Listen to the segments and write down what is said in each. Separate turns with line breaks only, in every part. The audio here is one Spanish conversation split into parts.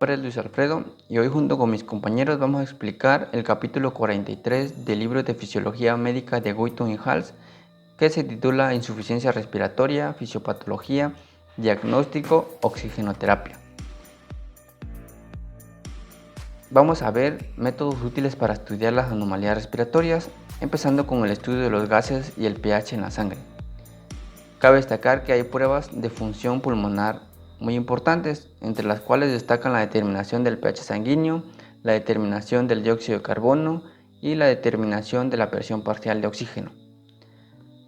nombre es Luis Alfredo y hoy junto con mis compañeros vamos a explicar el capítulo 43 del libro de Fisiología Médica de Guyton y Hals, que se titula Insuficiencia respiratoria, fisiopatología, diagnóstico, oxigenoterapia. Vamos a ver métodos útiles para estudiar las anomalías respiratorias, empezando con el estudio de los gases y el pH en la sangre. Cabe destacar que hay pruebas de función pulmonar muy importantes, entre las cuales destacan la determinación del pH sanguíneo, la determinación del dióxido de carbono y la determinación de la presión parcial de oxígeno.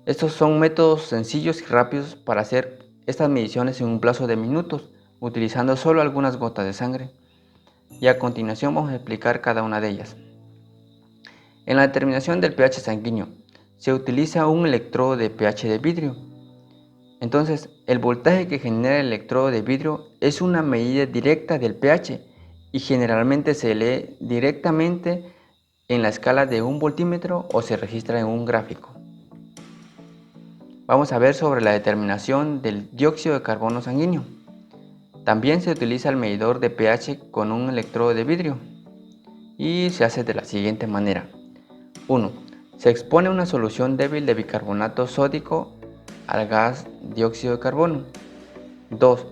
Estos son métodos sencillos y rápidos para hacer estas mediciones en un plazo de minutos, utilizando solo algunas gotas de sangre. Y a continuación vamos a explicar cada una de ellas. En la determinación del pH sanguíneo, se utiliza un electrodo de pH de vidrio. Entonces, el voltaje que genera el electrodo de vidrio es una medida directa del pH y generalmente se lee directamente en la escala de 1 voltímetro o se registra en un gráfico. Vamos a ver sobre la determinación del dióxido de carbono sanguíneo. También se utiliza el medidor de pH con un electrodo de vidrio y se hace de la siguiente manera. 1. Se expone una solución débil de bicarbonato sódico al gas dióxido de carbono. 2.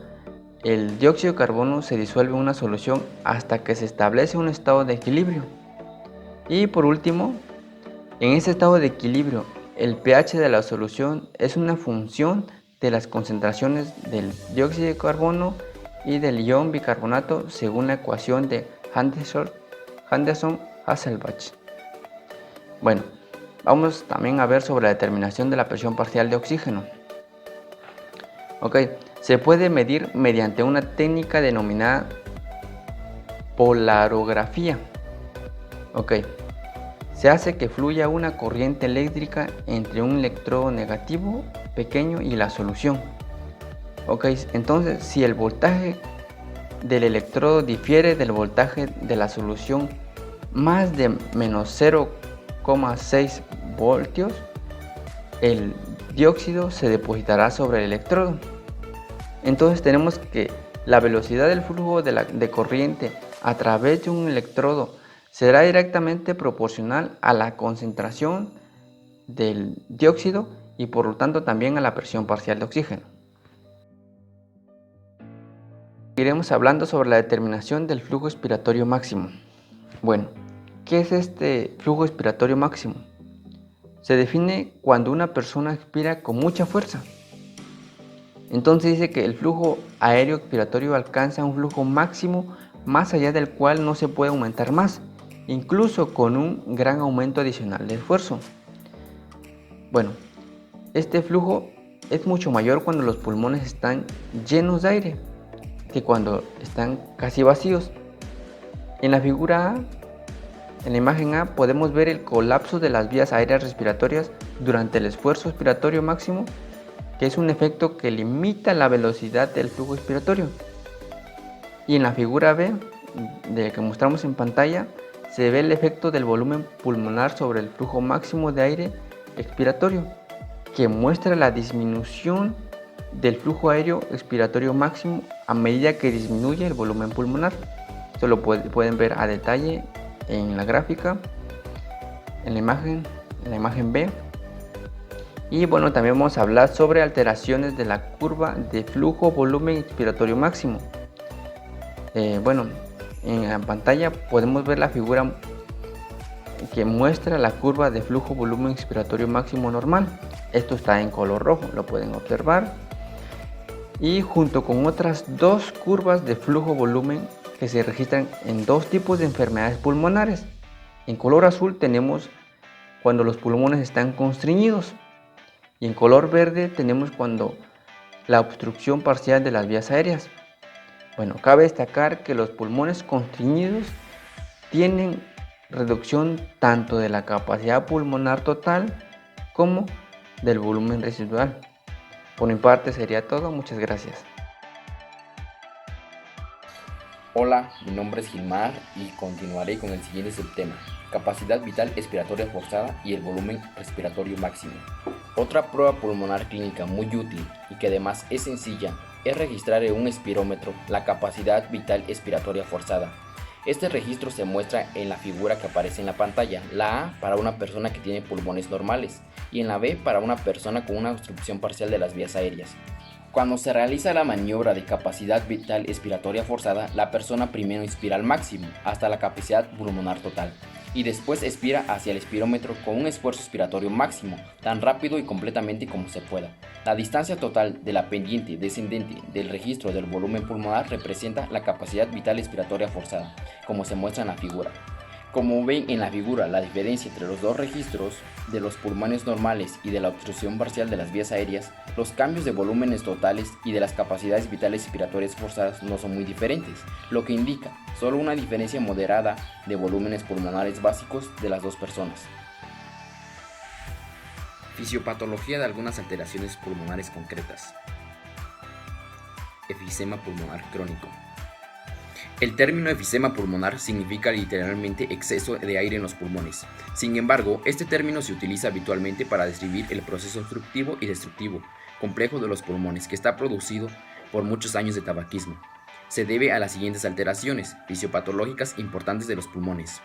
El dióxido de carbono se disuelve en una solución hasta que se establece un estado de equilibrio. Y por último, en ese estado de equilibrio, el pH de la solución es una función de las concentraciones del dióxido de carbono y del ion bicarbonato según la ecuación de Henderson-Hasselbalch. Bueno, vamos también a ver sobre la determinación de la presión parcial de oxígeno. Se puede medir mediante una técnica denominada polarografía. Se hace que fluya una corriente eléctrica entre un electrodo negativo pequeño y la solución. Entonces, si el voltaje del electrodo difiere del voltaje de la solución más de menos 0,6 voltios, el dióxido se depositará sobre el electrodo. Entonces tenemos que la velocidad del flujo de corriente a través de un electrodo será directamente proporcional a la concentración del dióxido y por lo tanto también a la presión parcial de oxígeno. Iremos hablando sobre la determinación del flujo expiratorio máximo. Bueno, ¿qué es este flujo expiratorio máximo? Se define cuando una persona expira con mucha fuerza. Entonces dice que el flujo aéreo expiratorio alcanza un flujo máximo más allá del cual no se puede aumentar más, incluso con un gran aumento adicional de esfuerzo. Bueno, este flujo es mucho mayor cuando los pulmones están llenos de aire que cuando están casi vacíos. En la figura A, en la imagen A, podemos ver el colapso de las vías aéreas respiratorias durante el esfuerzo expiratorio máximo, que es un efecto que limita la velocidad del flujo expiratorio. Y en la figura B, de que mostramos en pantalla, se ve el efecto del volumen pulmonar sobre el flujo máximo de aire expiratorio, que muestra la disminución del flujo aéreo expiratorio máximo a medida que disminuye el volumen pulmonar. Esto lo pueden ver a detalle en la gráfica, en la imagen B. Y bueno, también vamos a hablar sobre alteraciones de la curva de flujo-volumen expiratorio máximo. En la pantalla podemos ver la figura que muestra la curva de flujo-volumen expiratorio máximo normal. Esto está en color rojo, lo pueden observar. Y junto con otras dos curvas de flujo-volumen que se registran en dos tipos de enfermedades pulmonares. En color azul tenemos cuando los pulmones están constreñidos. Y en color verde tenemos cuando la obstrucción parcial de las vías aéreas. Bueno, cabe destacar que los pulmones constreñidos tienen reducción tanto de la capacidad pulmonar total como del volumen residual. Por mi parte sería todo, muchas gracias.
Hola, mi nombre es Gilmar y continuaré con el siguiente subtema: capacidad vital expiratoria forzada y el volumen respiratorio máximo. Otra prueba pulmonar clínica muy útil y que además es sencilla es registrar en un espirómetro la capacidad vital expiratoria forzada. Este registro se muestra en la figura que aparece en la pantalla, la A para una persona que tiene pulmones normales y en la B para una persona con una obstrucción parcial de las vías aéreas. Cuando se realiza la maniobra de capacidad vital expiratoria forzada, la persona primero inspira al máximo, hasta la capacidad pulmonar total, y después expira hacia el espirómetro con un esfuerzo expiratorio máximo, tan rápido y completamente como se pueda. La distancia total de la pendiente descendente del registro del volumen pulmonar representa la capacidad vital expiratoria forzada, como se muestra en la figura. Como ven en la figura, la diferencia entre los dos registros de los pulmones normales y de la obstrucción parcial de las vías aéreas, los cambios de volúmenes totales y de las capacidades vitales expiratorias forzadas no son muy diferentes, lo que indica solo una diferencia moderada de volúmenes pulmonares básicos de las dos personas. Fisiopatología de algunas alteraciones pulmonares concretas. Efisema pulmonar crónico. El término efisema pulmonar significa literalmente exceso de aire en los pulmones. Sin embargo, este término se utiliza habitualmente para describir el proceso obstructivo y destructivo complejo de los pulmones que está producido por muchos años de tabaquismo. Se debe a las siguientes alteraciones fisiopatológicas importantes de los pulmones.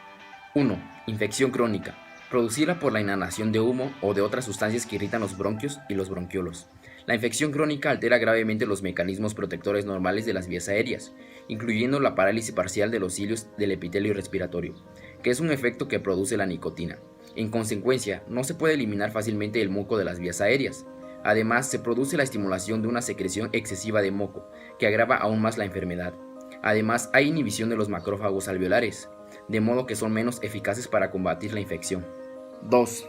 1. Infección crónica, producida por la inhalación de humo o de otras sustancias que irritan los bronquios y los bronquiolos. La infección crónica altera gravemente los mecanismos protectores normales de las vías aéreas, incluyendo la parálisis parcial de los cilios del epitelio respiratorio, que es un efecto que produce la nicotina. En consecuencia, no se puede eliminar fácilmente el moco de las vías aéreas. Además, se produce la estimulación de una secreción excesiva de moco, que agrava aún más la enfermedad. Además, hay inhibición de los macrófagos alveolares, de modo que son menos eficaces para combatir la infección. 2.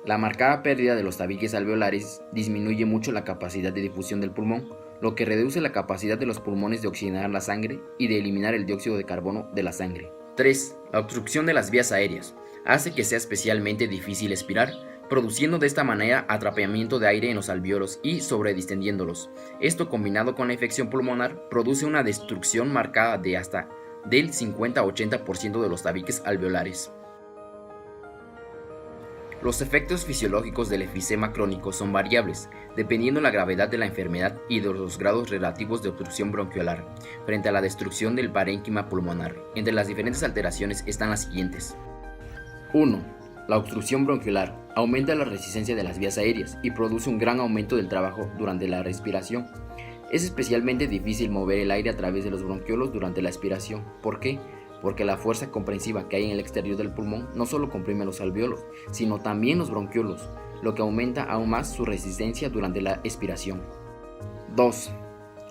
La marcada pérdida de los tabiques alveolares disminuye mucho la capacidad de difusión del pulmón, lo que reduce la capacidad de los pulmones de oxigenar la sangre y de eliminar el dióxido de carbono de la sangre. 3. La obstrucción de las vías aéreas hace que sea especialmente difícil expirar, produciendo de esta manera atrapamiento de aire en los alvéolos y sobredistendiéndolos. Esto, combinado con la infección pulmonar, produce una destrucción marcada de hasta del 50 a 80% de los tabiques alveolares. Los efectos fisiológicos del efisema crónico son variables, dependiendo la gravedad de la enfermedad y de los grados relativos de obstrucción bronquiolar, frente a la destrucción del parénquima pulmonar. Entre las diferentes alteraciones están las siguientes. 1. La obstrucción bronquiolar aumenta la resistencia de las vías aéreas y produce un gran aumento del trabajo durante la respiración. Es especialmente difícil mover el aire a través de los bronquiolos durante la expiración. ¿Por qué? Porque la fuerza comprensiva que hay en el exterior del pulmón no solo comprime los alvéolos, sino también los bronquiolos, lo que aumenta aún más su resistencia durante la expiración. 2.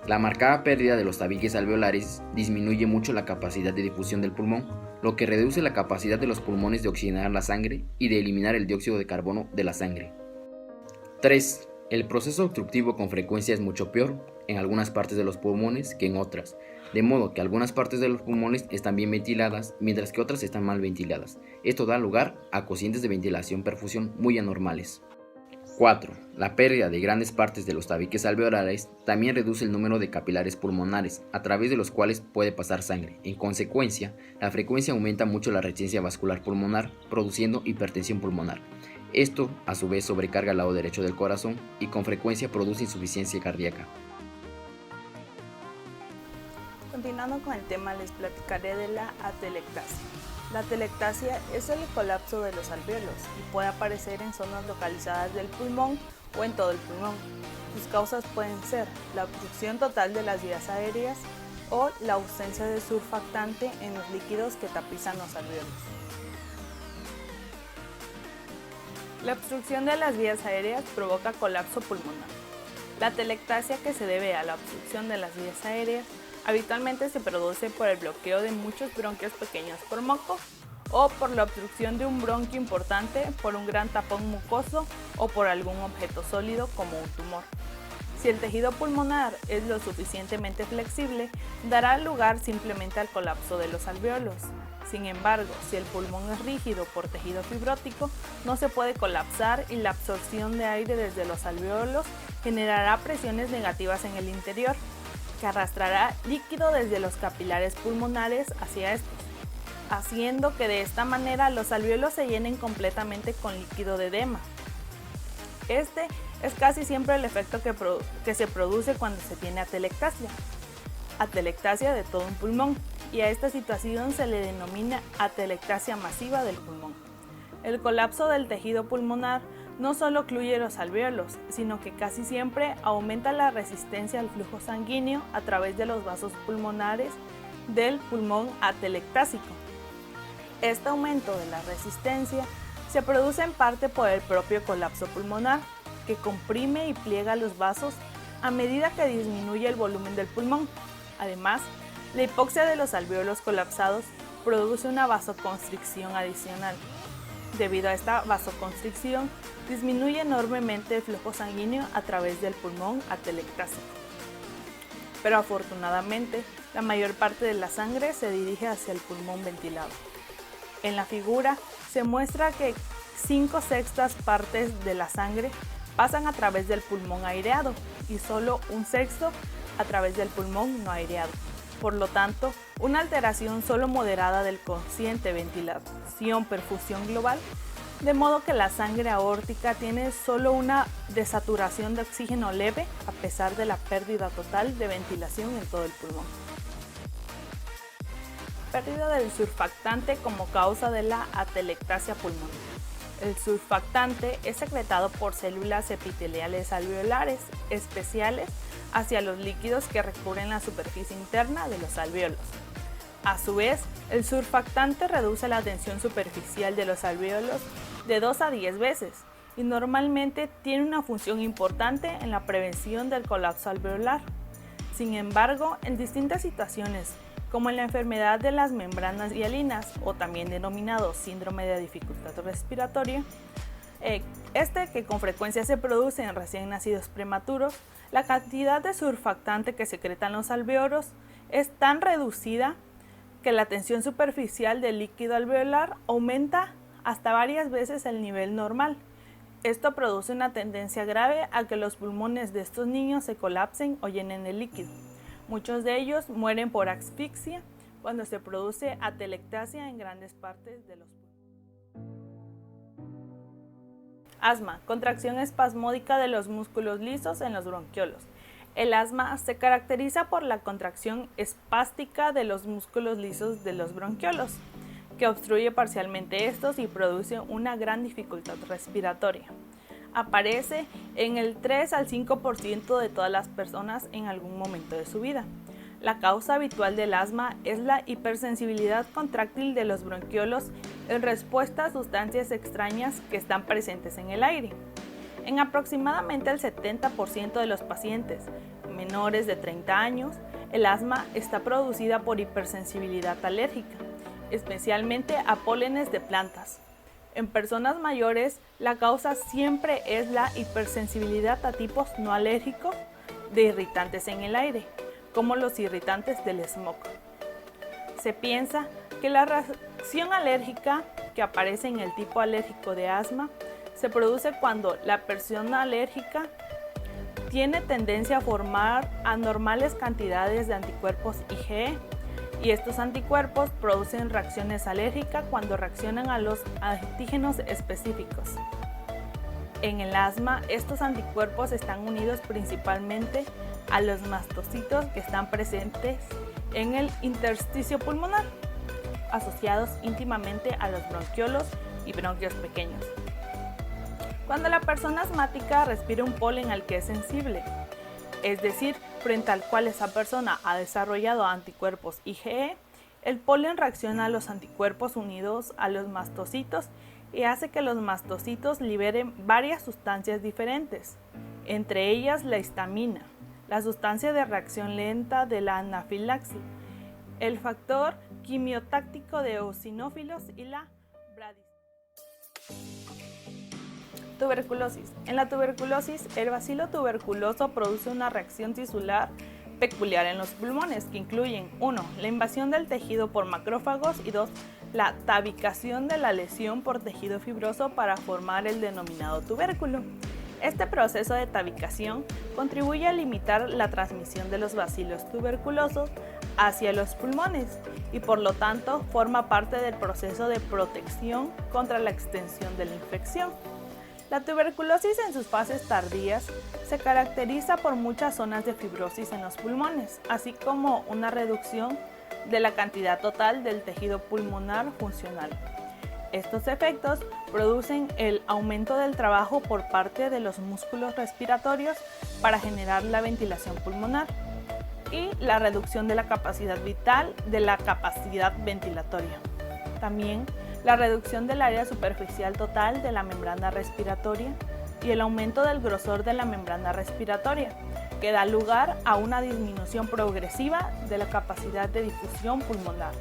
La marcada pérdida de los tabiques alveolares disminuye mucho la capacidad de difusión del pulmón, lo que reduce la capacidad de los pulmones de oxigenar la sangre y de eliminar el dióxido de carbono de la sangre. 3. El proceso obstructivo con frecuencia es mucho peor en algunas partes de los pulmones que en otras, de modo que algunas partes de los pulmones están bien ventiladas, mientras que otras están mal ventiladas. Esto da lugar a cocientes de ventilación-perfusión muy anormales. 4. La pérdida de grandes partes de los tabiques alveolares también reduce el número de capilares pulmonares, a través de los cuales puede pasar sangre. En consecuencia, la frecuencia aumenta mucho la resistencia vascular pulmonar, produciendo hipertensión pulmonar. Esto, a su vez, sobrecarga el lado derecho del corazón y con frecuencia produce insuficiencia cardíaca.
Continuando con el tema, les platicaré de la atelectasia. La atelectasia es el colapso de los alvéolos y puede aparecer en zonas localizadas del pulmón o en todo el pulmón. Sus causas pueden ser la obstrucción total de las vías aéreas o la ausencia de surfactante en los líquidos que tapizan los alvéolos. La obstrucción de las vías aéreas provoca colapso pulmonar. La atelectasia, que se debe a la obstrucción de las vías aéreas, habitualmente se produce por el bloqueo de muchos bronquios pequeños por moco o por la obstrucción de un bronquio importante por un gran tapón mucoso o por algún objeto sólido como un tumor. Si el tejido pulmonar es lo suficientemente flexible, dará lugar simplemente al colapso de los alvéolos. Sin embargo, si el pulmón es rígido por tejido fibrótico, no se puede colapsar y la absorción de aire desde los alvéolos generará presiones negativas en el interior, que arrastrará líquido desde los capilares pulmonares hacia estos, haciendo que de esta manera los alvéolos se llenen completamente con líquido de edema. Este es casi siempre el efecto que se produce cuando se tiene atelectasia de todo un pulmón, y a esta situación se le denomina atelectasia masiva del pulmón. El colapso del tejido pulmonar no solo ocluye los alvéolos, sino que casi siempre aumenta la resistencia al flujo sanguíneo a través de los vasos pulmonares del pulmón atelectásico. Este aumento de la resistencia se produce en parte por el propio colapso pulmonar, que comprime y pliega los vasos a medida que disminuye el volumen del pulmón. Además, la hipoxia de los alvéolos colapsados produce una vasoconstricción adicional. Debido a esta vasoconstricción, disminuye enormemente el flujo sanguíneo a través del pulmón atelectásico. Pero afortunadamente, la mayor parte de la sangre se dirige hacia el pulmón ventilado. En la figura se muestra que 5/6 partes de la sangre pasan a través del pulmón aireado y solo 1/6 a través del pulmón no aireado. Por lo tanto, una alteración solo moderada del cociente ventilación-perfusión global, de modo que la sangre aórtica tiene solo una desaturación de oxígeno leve a pesar de la pérdida total de ventilación en todo el pulmón. Pérdida del surfactante como causa de la atelectasia pulmonar. El surfactante es secretado por células epiteliales alveolares especiales hacia los líquidos que recubren la superficie interna de los alvéolos. A su vez, el surfactante reduce la tensión superficial de los alvéolos de 2 a 10 veces y normalmente tiene una función importante en la prevención del colapso alveolar. Sin embargo, en distintas situaciones, como en la enfermedad de las membranas hialinas o también denominado síndrome de dificultad respiratoria, que con frecuencia se produce en recién nacidos prematuros, la cantidad de surfactante que secretan los alvéolos es tan reducida que la tensión superficial del líquido alveolar aumenta hasta varias veces el nivel normal. Esto produce una tendencia grave a que los pulmones de estos niños se colapsen o llenen de líquido. Muchos de ellos mueren por asfixia cuando se produce atelectasia en grandes partes de los pulmones. Asma, contracción espasmódica de los músculos lisos en los bronquiolos. El asma se caracteriza por la contracción espástica de los músculos lisos de los bronquiolos, que obstruye parcialmente estos y produce una gran dificultad respiratoria. Aparece en el 3 al 5% de todas las personas en algún momento de su vida. La causa habitual del asma es la hipersensibilidad contráctil de los bronquiolos en respuesta a sustancias extrañas que están presentes en el aire. En aproximadamente el 70% de los pacientes menores de 30 años, el asma está producida por hipersensibilidad alérgica, especialmente a pólenes de plantas. En personas mayores, la causa siempre es la hipersensibilidad a tipos no alérgicos de irritantes en el aire, como los irritantes del smog. Se piensa que la reacción alérgica que aparece en el tipo alérgico de asma se produce cuando la persona alérgica tiene tendencia a formar anormales cantidades de anticuerpos IgE, y estos anticuerpos producen reacciones alérgicas cuando reaccionan a los antígenos específicos. En el asma, estos anticuerpos están unidos principalmente a los mastocitos que están presentes en el intersticio pulmonar, asociados íntimamente a los bronquiolos y bronquios pequeños. Cuando la persona asmática respira un polen al que es sensible, es decir, frente al cual esa persona ha desarrollado anticuerpos IgE, el polen reacciona a los anticuerpos unidos a los mastocitos y hace que los mastocitos liberen varias sustancias diferentes, entre ellas la histamina, la sustancia de reacción lenta de la anafilaxis, el factor quimiotáctico de eosinófilos y la bradicina. Tuberculosis. En la tuberculosis, el bacilo tuberculoso produce una reacción tisular peculiar en los pulmones, que incluyen 1. La invasión del tejido por macrófagos y 2. La tabicación de la lesión por tejido fibroso para formar el denominado tubérculo. Este proceso de tabicación contribuye a limitar la transmisión de los bacilos tuberculosos hacia los pulmones y por lo tanto forma parte del proceso de protección contra la extensión de la infección. La tuberculosis en sus fases tardías se caracteriza por muchas zonas de fibrosis en los pulmones, así como una reducción de la cantidad total del tejido pulmonar funcional. Estos efectos producen el aumento del trabajo por parte de los músculos respiratorios para generar la ventilación pulmonar y la reducción de la capacidad vital de la capacidad ventilatoria. También la reducción del área superficial total de la membrana respiratoria y el aumento del grosor de la membrana respiratoria, que da lugar a una disminución progresiva de la capacidad de difusión pulmonar.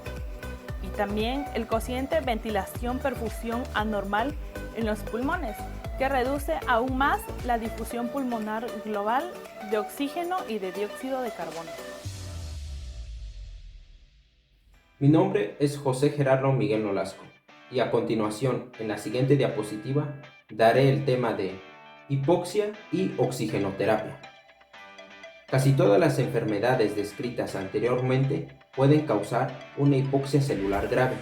Y también el cociente ventilación-perfusión anormal en los pulmones, que reduce aún más la difusión pulmonar global de oxígeno y de dióxido de carbono.
Mi nombre es José Gerardo Miguel Nolasco y a continuación, en la siguiente diapositiva, daré el tema de hipoxia y oxigenoterapia. Casi todas las enfermedades descritas anteriormente pueden causar una hipoxia celular grave.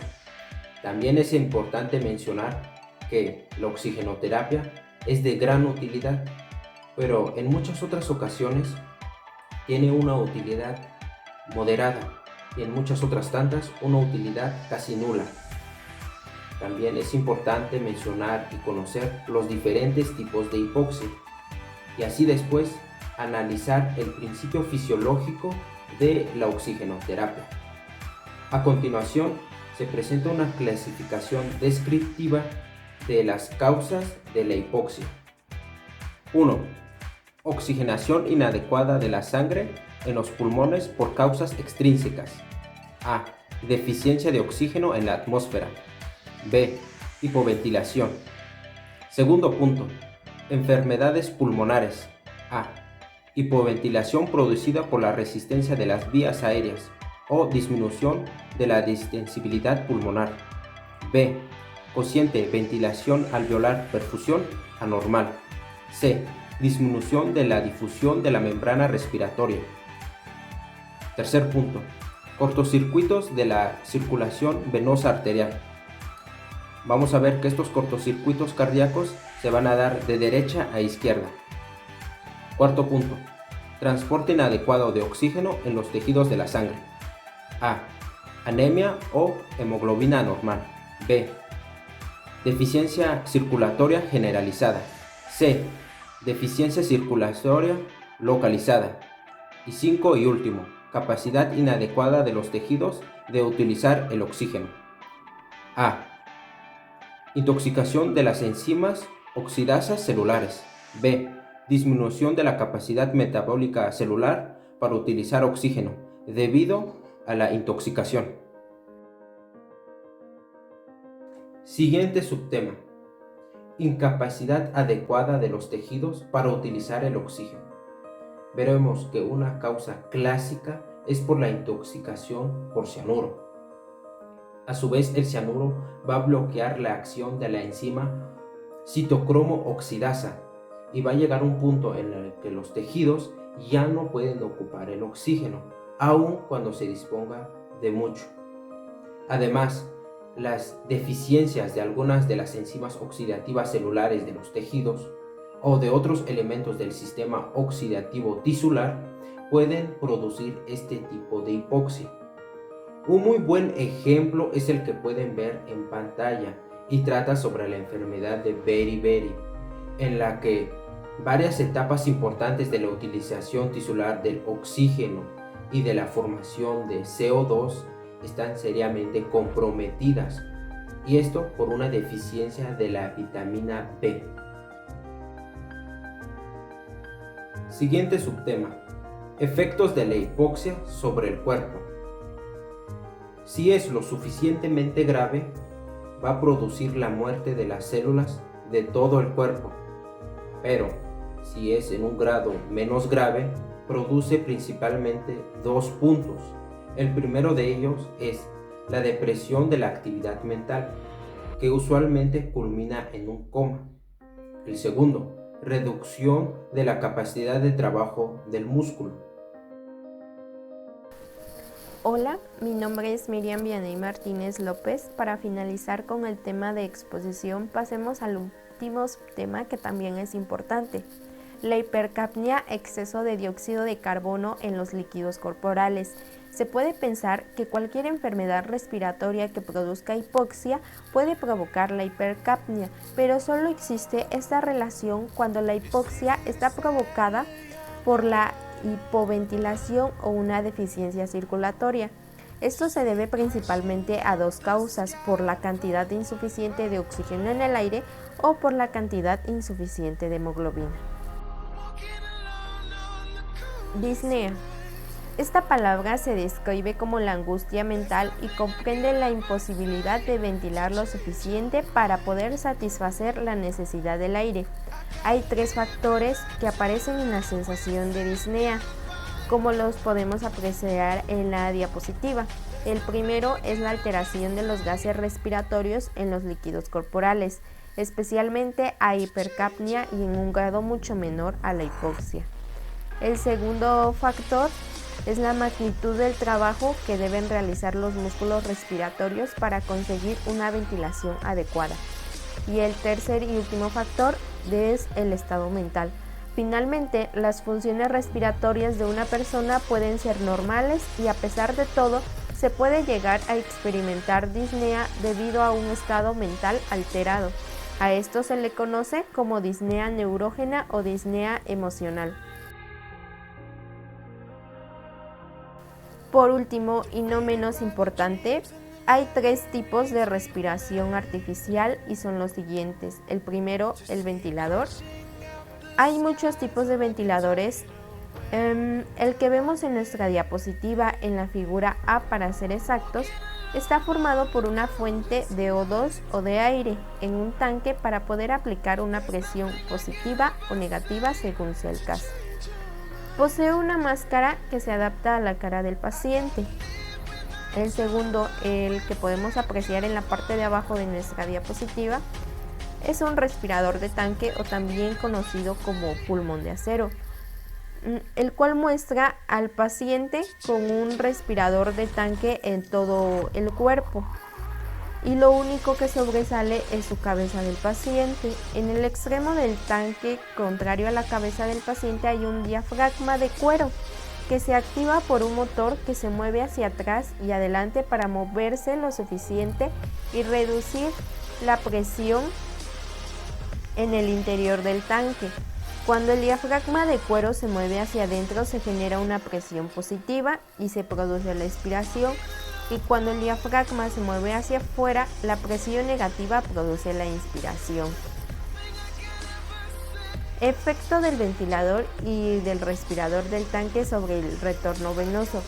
También es importante mencionar que la oxigenoterapia es de gran utilidad, pero en muchas otras ocasiones tiene una utilidad moderada y en muchas otras tantas una utilidad casi nula. También es importante mencionar y conocer los diferentes tipos de hipoxia y así después analizar el principio fisiológico de la oxigenoterapia. A continuación, se presenta una clasificación descriptiva de las causas de la hipoxia. 1. Oxigenación inadecuada de la sangre en los pulmones por causas extrínsecas. A. Deficiencia de oxígeno en la atmósfera. B. Hipoventilación. Segundo punto. Enfermedades pulmonares. A. Hipoventilación producida por la resistencia de las vías aéreas o disminución de la distensibilidad pulmonar. B. Cociente ventilación alveolar perfusión anormal. C. Disminución de la difusión de la membrana respiratoria. Tercer punto. Cortocircuitos de la circulación venosa arterial. Vamos a ver que estos cortocircuitos cardíacos se van a dar de derecha a izquierda. Cuarto punto. Transporte inadecuado de oxígeno en los tejidos de la sangre. A. Anemia o hemoglobina anormal. B. Deficiencia circulatoria generalizada. C. Deficiencia circulatoria localizada. Y 5 y último. Capacidad inadecuada de los tejidos de utilizar el oxígeno. A. Intoxicación de las enzimas oxidasas celulares. B. Disminución de la capacidad metabólica celular para utilizar oxígeno debido a la intoxicación. Siguiente subtema. Incapacidad adecuada de los tejidos para utilizar el oxígeno. Veremos que una causa clásica es por la intoxicación por cianuro. A su vez, el cianuro va a bloquear la acción de la enzima citocromo oxidasa y va a llegar a un punto en el que los tejidos ya no pueden ocupar el oxígeno, aun cuando se disponga de mucho. Además, las deficiencias de algunas de las enzimas oxidativas celulares de los tejidos o de otros elementos del sistema oxidativo tisular pueden producir este tipo de hipoxia. Un muy buen ejemplo es el que pueden ver en pantalla y trata sobre la enfermedad de Beriberi, en la que varias etapas importantes de la utilización tisular del oxígeno y de la formación de CO2 están seriamente comprometidas, y esto por una deficiencia de la vitamina B. Siguiente subtema: efectos de la hipoxia sobre el cuerpo. Si es lo suficientemente grave, va a producir la muerte de las células de todo el cuerpo, pero si es en un grado menos grave, produce principalmente dos puntos. El primero de ellos es la depresión de la actividad mental, que usualmente culmina en un coma. El segundo, reducción de la capacidad de trabajo del músculo.
Hola, mi nombre es Miriam Vianey Martínez López. Para finalizar con el tema de exposición, pasemos al último tema que también es importante, la hipercapnia, exceso de dióxido de carbono en los líquidos corporales. Se puede pensar que cualquier enfermedad respiratoria que produzca hipoxia puede provocar la hipercapnia, pero solo existe esta relación cuando la hipoxia está provocada por la hipoventilación o una deficiencia circulatoria. Esto se debe principalmente a dos causas: por la cantidad insuficiente de oxígeno en el aire o por la cantidad insuficiente de hemoglobina. Disnea. Esta palabra se describe como la angustia mental y comprende la imposibilidad de ventilar lo suficiente para poder satisfacer la necesidad del aire. Hay 3 factores que aparecen en la sensación de disnea, como los podemos apreciar en la diapositiva. El primero es la alteración de los gases respiratorios en los líquidos corporales, especialmente a hipercapnia y en un grado mucho menor a la hipoxia. El segundo factor es la magnitud del trabajo que deben realizar los músculos respiratorios para conseguir una ventilación adecuada. Y el tercer y último factor es el estado mental. Finalmente, las funciones respiratorias de una persona pueden ser normales y a pesar de todo, se puede llegar a experimentar disnea debido a un estado mental alterado. A esto se le conoce como disnea neurógena o disnea emocional. Por último, y no menos importante, hay 3 tipos de respiración artificial y son los siguientes. El primero, el ventilador. Hay muchos tipos de ventiladores. El que vemos en nuestra diapositiva en la figura A, para ser exactos, está formado por una fuente de O2 o de aire en un tanque para poder aplicar una presión positiva o negativa según sea el caso. Posee una máscara que se adapta a la cara del paciente. El segundo, el que podemos apreciar en la parte de abajo de nuestra diapositiva, es un respirador de tanque o también conocido como pulmón de acero, el cual muestra al paciente con un respirador de tanque en todo el cuerpo. Y lo único que sobresale es su cabeza del paciente. En el extremo del tanque, contrario a la cabeza del paciente, hay un diafragma de cuero que se activa por un motor que se mueve hacia atrás y adelante para moverse lo suficiente y reducir la presión en el interior del tanque. Cuando el diafragma de cuero se mueve hacia adentro, se genera una presión positiva y se produce la expiración. Y cuando el diafragma se mueve hacia afuera, la presión negativa produce la inspiración. Efecto del ventilador y del respirador del tanque sobre el retorno venoso.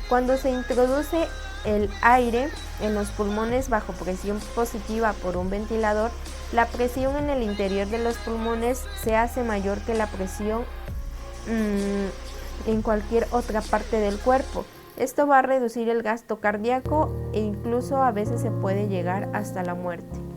Cuando se introduce el aire en los pulmones bajo presión positiva por un ventilador, la presión en el interior de los pulmones se hace mayor que la presión en cualquier otra parte del cuerpo. Esto va a reducir el gasto cardíaco e incluso a veces se puede llegar hasta la muerte.